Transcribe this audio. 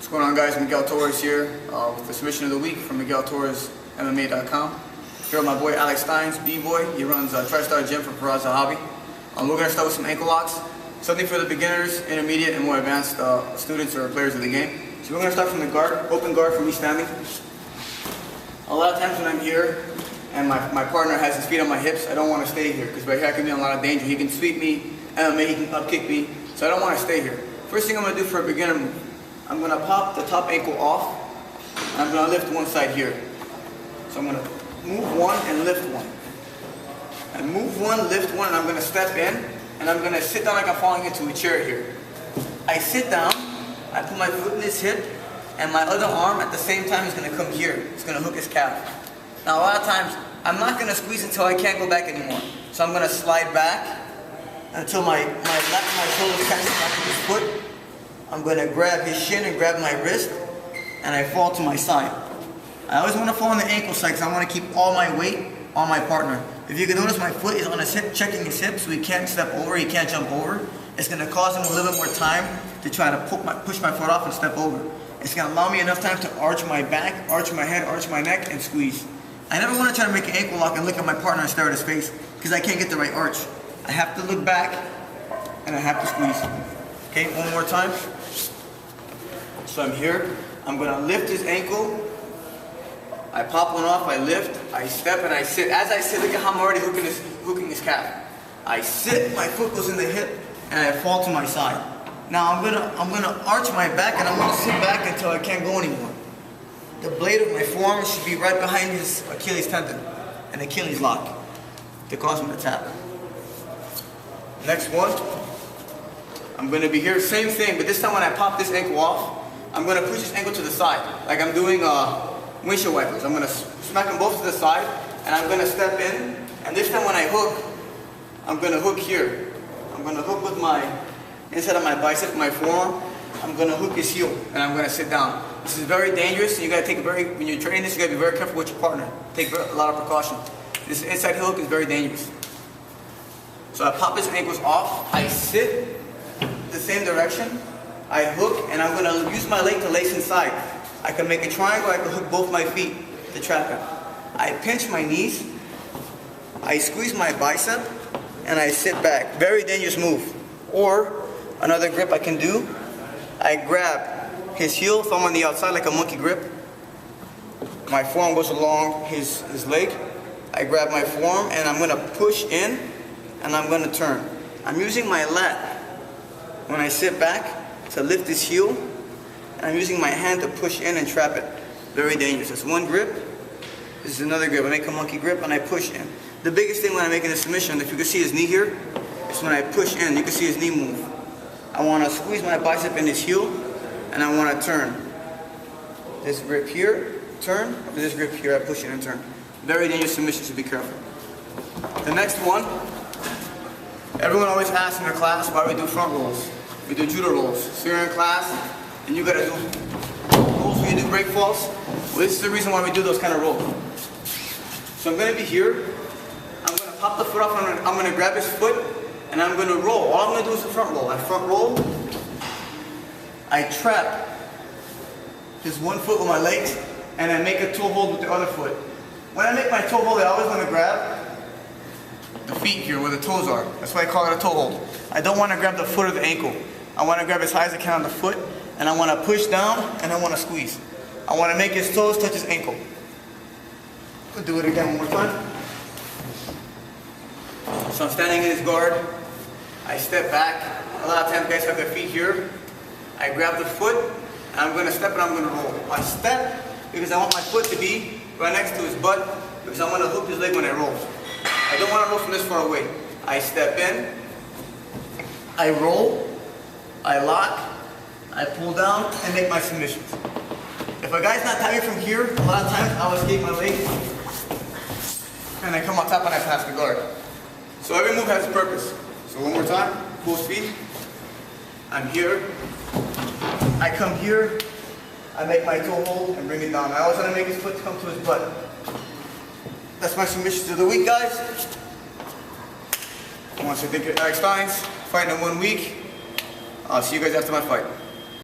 What's going on, guys? Miguel Torres here with the submission of the week from Miguel Torres MMA.com. Here with my boy Alex Stines, B-boy. He runs Tristar Gym for Peraza Hobby. We're going to start with some ankle locks, something for the beginners, intermediate, and more advanced students or players of the game. So we're going to start from the guard, open guard for me standing. A lot of times when I'm here and my partner has his feet on my hips, I don't want to stay here because right here I can be in a lot of danger. He can sweep me, MMA, he can up kick me, so I don't want to stay here. First thing I'm going to do for a beginner move, I'm going to pop the top ankle off, and I'm going to lift one side here. So I'm going to move one and lift one. And move one, lift one, and I'm going to step in, and I'm going to sit down like I'm falling into a chair here. I sit down, I put my foot in this hip, and my other arm at the same time is going to come here. It's going to hook his calf. Now a lot of times, I'm not going to squeeze until I can't go back anymore. So I'm going to slide back until my shoulder catches back to his foot. I'm going to grab his shin and grab my wrist, and I fall to my side. I always want to fall on the ankle side because I want to keep all my weight on my partner. If you can notice, my foot is on his hip, checking his hip, so he can't step over, he can't jump over. It's going to cause him a little bit more time to try to push my foot off and step over. It's going to allow me enough time to arch my back, arch my head, arch my neck, and squeeze. I never want to try to make an ankle lock and look at my partner and stare at his face because I can't get the right arch. I have to look back and I have to squeeze. Okay, one more time. So I'm here, I'm going to lift his ankle, I pop one off, I lift, I step and I sit. As I sit, look at how I'm already hooking his calf. I sit, my foot goes in the hip, and I fall to my side. Now I'm gonna arch my back and I'm gonna sit back until I can't go anymore. The blade of my forearm should be right behind his Achilles tendon, an Achilles lock, to cause him to tap. Next one, I'm gonna be here, same thing, but this time when I pop this ankle off, I'm going to push his ankle to the side, like I'm doing windshield wipers. I'm going to smack them both to the side, and I'm going to step in, and this time when I hook, I'm going to hook here. I'm going to hook with my, inside of my bicep, my forearm, I'm going to hook his heel, and I'm going to sit down. This is very dangerous, and you got to take when you're training this, you got to be very careful with your partner. Take a lot of precaution. This inside heel hook is very dangerous. So I pop his ankles off, I sit the same direction, I hook, and I'm going to use my leg to lace inside. I can make a triangle, I can hook both my feet to trap him. I pinch my knees, I squeeze my bicep, and I sit back. Very dangerous move. Or, another grip I can do, I grab his heel, thumb on the outside like a monkey grip. My forearm goes along his leg. I grab my forearm, and I'm going to push in, and I'm going to turn. I'm using my lat when I sit back to lift his heel, and I'm using my hand to push in and trap it. Very dangerous. That's one grip. This is another grip. I make a monkey grip and I push in. The biggest thing when I'm making a submission, if you can see his knee here, is when I push in, you can see his knee move. I want to squeeze my bicep in his heel, and I want to turn. This grip here, turn. This grip here, I push in and turn. Very dangerous submission, so be careful. The next one, everyone always asks in their class why we do front rolls. We do judo rolls. So you're in class, and you gotta do rolls where you do break falls. Well, this is the reason why we do those kind of rolls. So I'm gonna be here. I'm gonna pop the foot off. I'm gonna grab his foot, and I'm gonna roll. All I'm gonna do is the front roll. I front roll. I trap his one foot with my legs, and I make a toe hold with the other foot. When I make my toe hold, I always want to grab the feet here where the toes are. That's why I call it a toe hold. I don't want to grab the foot or the ankle. I want to grab as high as I can on the foot, and I want to push down, and I want to squeeze. I want to make his toes touch his ankle. We'll do it again one more time. So I'm standing in his guard. I step back. A lot of times guys have their feet here. I grab the foot, and I'm going to step and I'm going to roll. I step because I want my foot to be right next to his butt because I'm going to hook his leg when I roll. I don't want to roll from this far away. I step in, I roll, I lock, I pull down, and make my submissions. If a guy's not tapping from here, a lot of times I'll escape my leg, and I come on top and I pass the guard. So every move has a purpose. So one more time, full speed. I'm here, I come here, I make my toe hold and bring it down. I always want to make his foot come to his butt. That's my submissions of the week, guys. I want to say thank you to Alex Stines, fighting in 1 week. I'll see you guys after my fight.